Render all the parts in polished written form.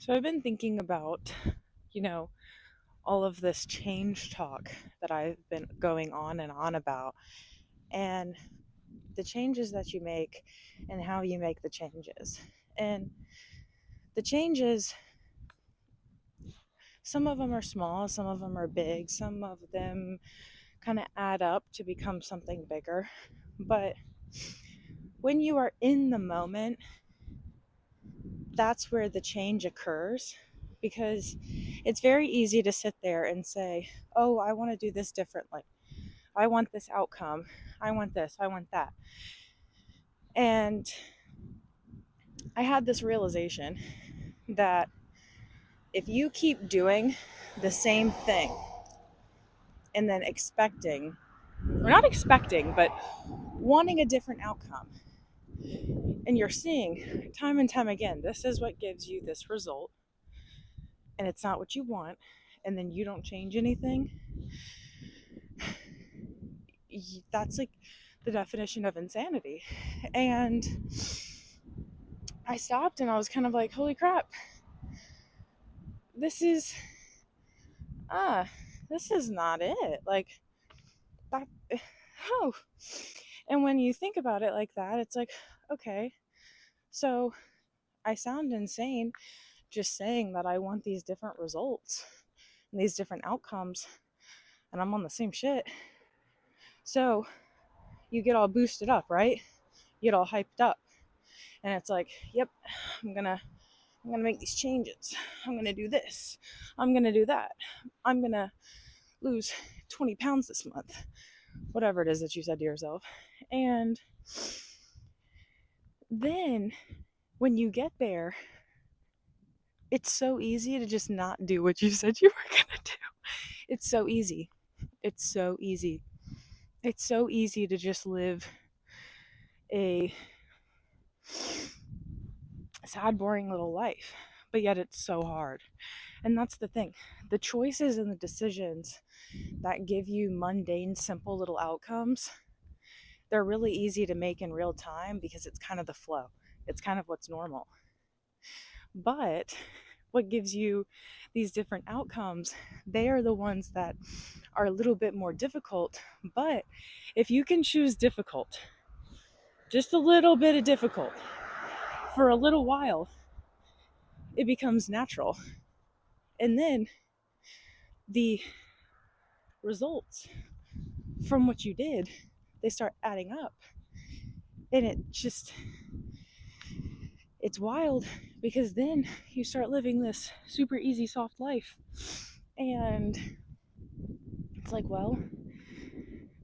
So I've been thinking about, you know, all of this change talk that I've been going on and on about, and the changes that you make and how you make the changes. And the changes, some of them are small, some of them are big, some of them kind of add up to become something bigger. But when you are in the moment, that's where the change occurs, because it's very easy to sit there and say, oh, I want to do this differently. I want this outcome. I want this. I want that. And I had this realization that if you keep doing the same thing and then expecting, or not expecting, but wanting a different outcome, and you're seeing time and time again, this is what gives you this result, and it's not what you want, and then you don't change anything, that's like the definition of insanity. And I stopped and I was kind of like, holy crap, this is ah, this is not it. Like that, oh. And when you think about it like that, it's like, okay, so I sound insane just saying that I want these different results and these different outcomes, and I'm on the same shit. So you get all boosted up, right? You get all hyped up, and it's like, yep, I'm gonna make these changes. I'm gonna do this. I'm gonna do that. I'm gonna lose 20 pounds this month. Whatever it is that you said to yourself. And then when you get there, it's so easy to just not do what you said you were gonna do. It's so easy. It's so easy. It's so easy to just live a sad, boring little life, but yet it's so hard. And that's the thing. The choices and the decisions that give you mundane, simple little outcomes, they're really easy to make in real time because it's kind of the flow. It's kind of what's normal. But what gives you these different outcomes, they are the ones that are a little bit more difficult. But if you can choose difficult, just a little bit of difficult, for a little while, it becomes natural. And then the results from what you did, they start adding up. And it's wild, because then you start living this super easy, soft life. And it's like, well,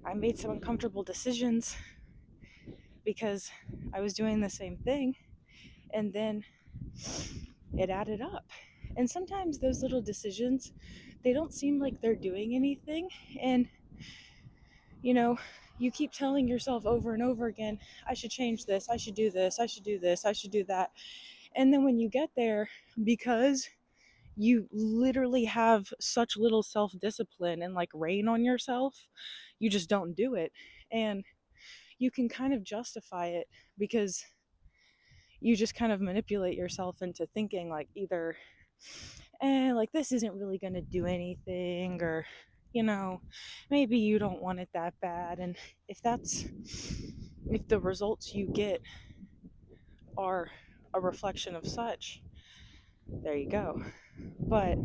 I made some uncomfortable decisions because I was doing the same thing, and then it added up. And sometimes those little decisions, they don't seem like they're doing anything. And, you know, you keep telling yourself over and over again, I should change this, I should do this, I should do this, I should do that. And then when you get there, because you literally have such little self discipline and like rein on yourself, you just don't do it. And you can kind of justify it because you just kind of manipulate yourself into thinking like either, like this isn't really going to do anything, or, maybe you don't want it that bad. And if the results you get are a reflection of such, there you go. But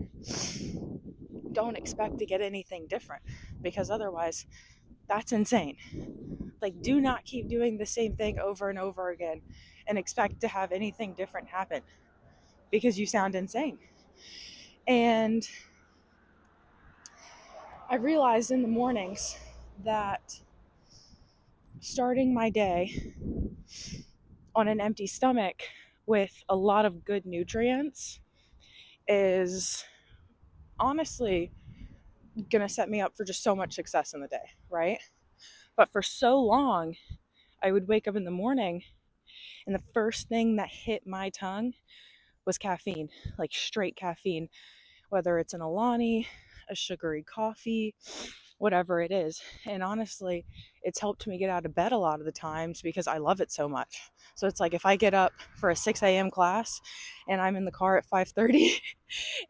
don't expect to get anything different, because otherwise that's insane. Like, do not keep doing the same thing over and over again and expect to have anything different happen, because you sound insane. And I realized in the mornings that starting my day on an empty stomach with a lot of good nutrients is honestly gonna set me up for just so much success in the day, right? But for so long, I would wake up in the morning and the first thing that hit my tongue was caffeine, like straight caffeine, whether it's an Alani, a sugary coffee, whatever it is. And honestly, it's helped me get out of bed a lot of the times because I love it so much. So it's like if I get up for a 6 a.m. class and I'm in the car at 5:30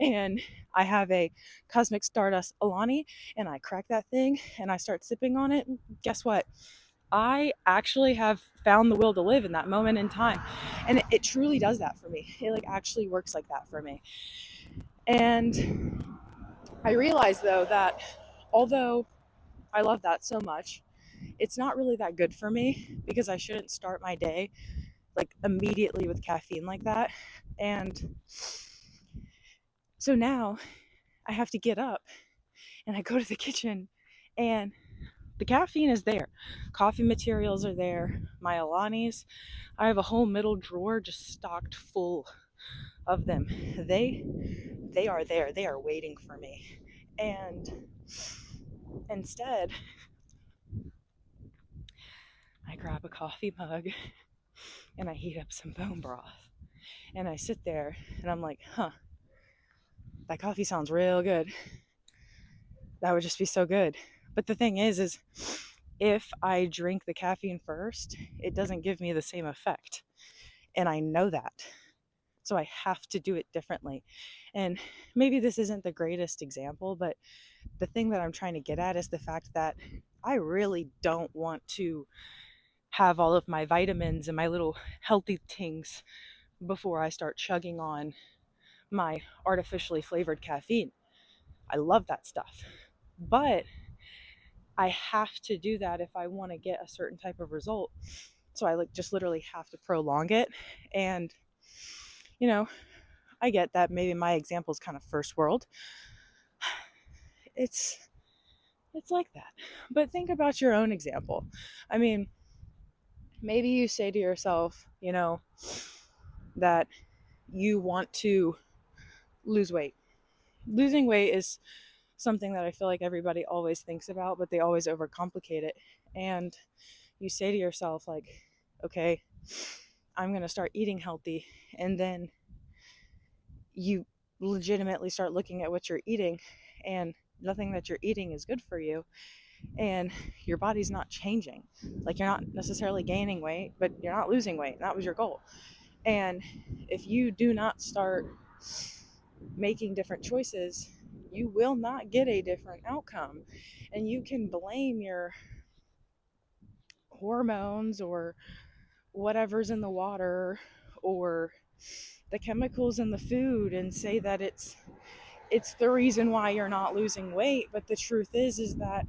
and I have a Cosmic Stardust Alani and I crack that thing and I start sipping on it, guess what? I actually have found the will to live in that moment in time. And it truly does that for me. It like actually works like that for me. And I realized though that although I love that so much, it's not really that good for me because I shouldn't start my day like immediately with caffeine like that. And so now I have to get up and I go to the kitchen and the caffeine is there. Coffee materials are there. My Alanis, I have a whole middle drawer just stocked full of them. They are there. They are waiting for me. And instead, I grab a coffee mug and I heat up some bone broth. And I sit there and I'm like, huh, that coffee sounds real good. That would just be so good. But the thing is if I drink the caffeine first, it doesn't give me the same effect. And I know that. So I have to do it differently. And maybe this isn't the greatest example, but the thing that I'm trying to get at is the fact that I really don't want to have all of my vitamins and my little healthy things before I start chugging on my artificially flavored caffeine. I love that stuff. But I have to do that if I want to get a certain type of result. So I like just literally have to prolong it. And you know, I get that maybe my example is kind of first world. It's like that. But think about your own example. I mean, maybe you say to yourself, that you want to lose weight. Losing weight is something that I feel like everybody always thinks about, but they always overcomplicate it. And you say to yourself, like, okay, I'm going to start eating healthy. And then you legitimately start looking at what you're eating, and nothing that you're eating is good for you. And your body's not changing. Like, you're not necessarily gaining weight, but you're not losing weight. That was your goal. And if you do not start making different choices, you will not get a different outcome. And you can blame your hormones or whatever's in the water or the chemicals in the food and say that it's the reason why you're not losing weight. But the truth is that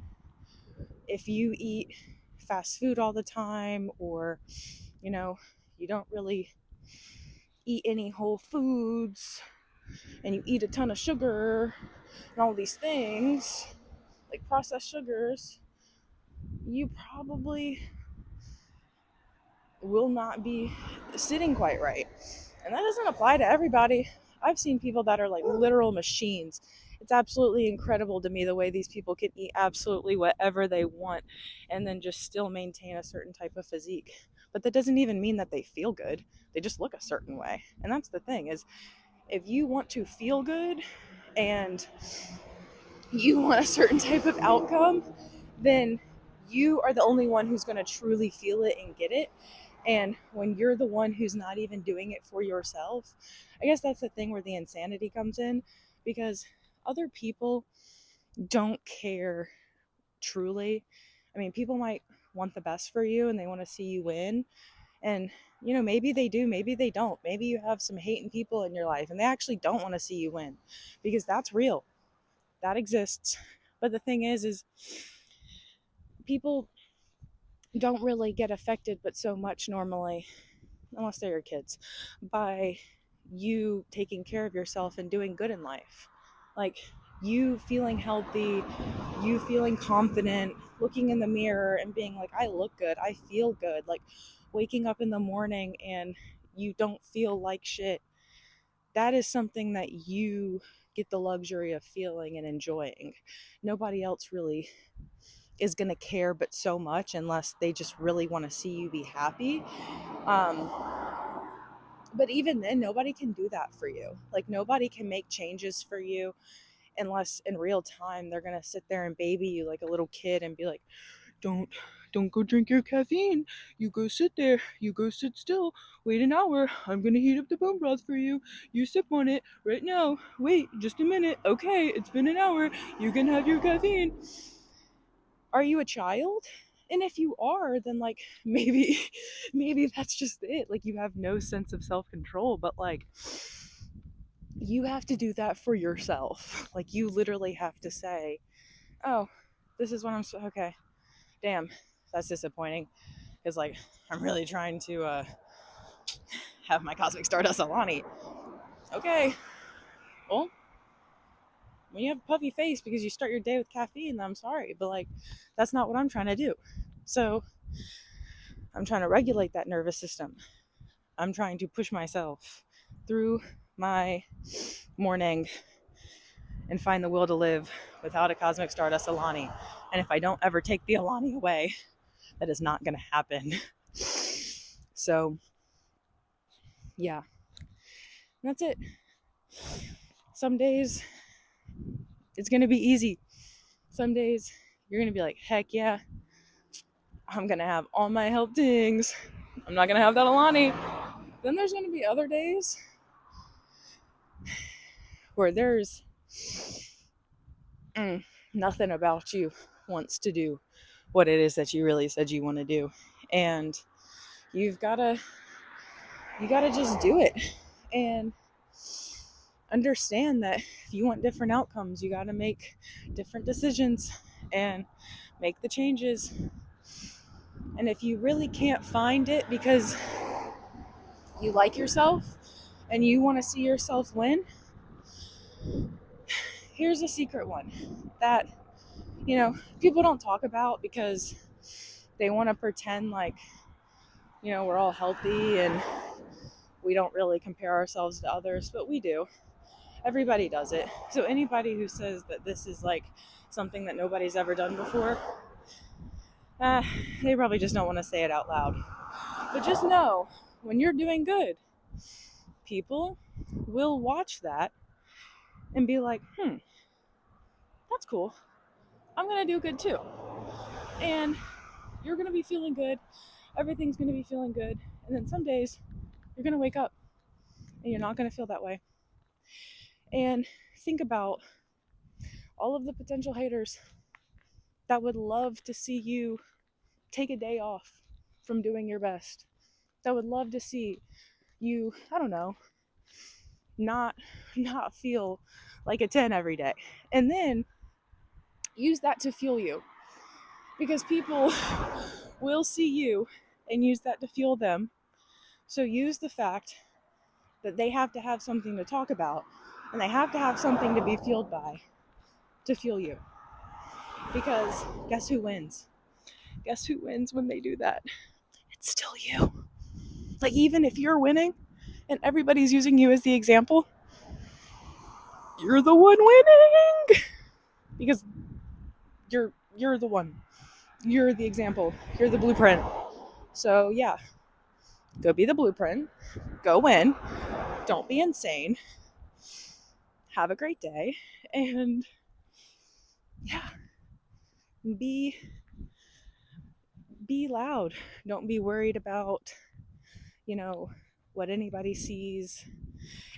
if you eat fast food all the time, or you don't really eat any whole foods, and you eat a ton of sugar and all these things like processed sugars, you probably will not be sitting quite right. And that doesn't apply to everybody. I've seen people that are like literal machines. It's absolutely incredible to me the way these people can eat absolutely whatever they want and then just still maintain a certain type of physique. But that doesn't even mean that they feel good. They just look a certain way. And that's the thing, is if you want to feel good and you want a certain type of outcome, then you are the only one who's going to truly feel it and get it. And when you're the one who's not even doing it for yourself, I guess that's the thing where the insanity comes in, because other people don't care truly. I mean, people might want the best for you and they want to see you win. And, maybe they do, maybe they don't. Maybe you have some hating people in your life and they actually don't want to see you win, because that's real. That exists. But the thing is people don't really get affected but so much normally, unless they're your kids, by you taking care of yourself and doing good in life. Like, you feeling healthy, you feeling confident, looking in the mirror and being like, I look good, I feel good. Like, waking up in the morning and you don't feel like shit. That is something that you get the luxury of feeling and enjoying. Nobody else really is going to care but so much, unless they just really want to see you be happy. Um, but even then, nobody can do that for you. Like, nobody can make changes for you unless in real time they're going to sit there and baby you like a little kid and be like, don't go drink your caffeine. You go sit there. You go sit still. Wait an hour. I'm gonna heat up the bone broth for you. You sip on it right now. Wait just a minute. Okay, it's been an hour. You can have your caffeine. Are you a child? And if you are, then like maybe that's just it. Like you have no sense of self-control, but like you have to do that for yourself. Like you literally have to say, "Oh, this is what okay. Damn, that's disappointing." Because like I'm really trying to have my Cosmic Stardust Alani. Okay, well, when you have a puffy face because you start your day with caffeine, I'm sorry, but like that's not what I'm trying to do. So I'm trying to regulate that nervous system. I'm trying to push myself through my morning and find the will to live without a Cosmic Stardust Alani. And if I don't ever take the Alani away, that is not going to happen. So, yeah, that's it. Some days it's going to be easy. Some days you're going to be like, heck yeah, I'm going to have all my health things. I'm not going to have that Alani. Then there's going to be other days where there's nothing about you wants to do what it is that you really said you want to do. And you gotta just do it and understand that if you want different outcomes, you gotta make different decisions and make the changes. And if you really can't find it because you like yourself and you want to see yourself win, here's a secret one that people don't talk about because they want to pretend like we're all healthy and we don't really compare ourselves to others, but we do. Everybody does it. So anybody who says that this is like something that nobody's ever done before, they probably just don't want to say it out loud. But just know, when you're doing good, people will watch that and be like, that's cool. I'm going to do good too. And you're going to be feeling good. Everything's going to be feeling good. And then some days you're going to wake up and you're not going to feel that way. And think about all of the potential haters that would love to see you take a day off from doing your best. That would love to see you, I don't know, not feel like a 10 every day. And then use that to fuel you. Because people will see you and use that to fuel them. So use the fact that they have to have something to talk about and they have to have something to be fueled by to fuel you. Because guess who wins? Guess who wins when they do that? It's still you. Like, even if you're winning and everybody's using you as the example, you're the one winning. Because you're the one. You're the example. You're the blueprint. So yeah, go be the blueprint. Go win. Don't be insane. Have a great day. And yeah, be loud. Don't be worried about, what anybody sees.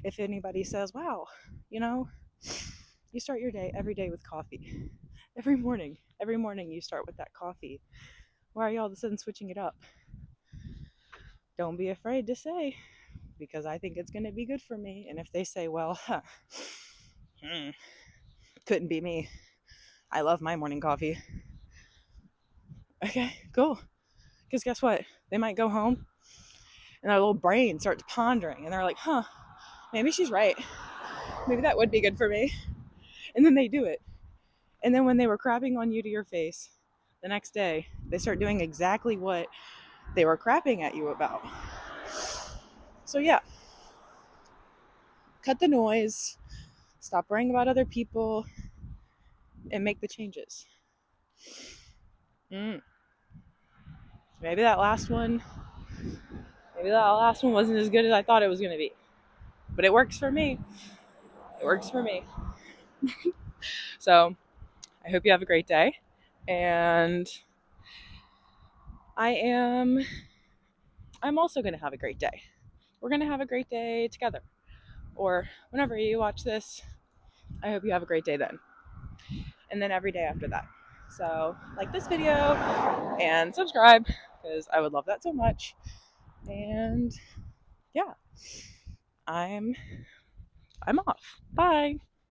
If anybody says, wow, you start your day every day with coffee. Every morning you start with that coffee. Why are you all of a sudden switching it up? Don't be afraid to say, because I think it's going to be good for me. And if they say, well, couldn't be me. I love my morning coffee. Okay, cool. Because guess what? They might go home and their little brain starts pondering and they're like, maybe she's right. Maybe that would be good for me. And then they do it. And then when they were crapping on you to your face, the next day, they start doing exactly what they were crapping at you about. So yeah, cut the noise, stop worrying about other people, and make the changes. Maybe that last one wasn't as good as I thought it was going to be. But it works for me. So I hope you have a great day. And I'm also going to have a great day. We're going to have a great day together. Or whenever you watch this, I hope you have a great day then. And then every day after that. So like this video and subscribe because I would love that so much. And yeah, I'm off. Bye.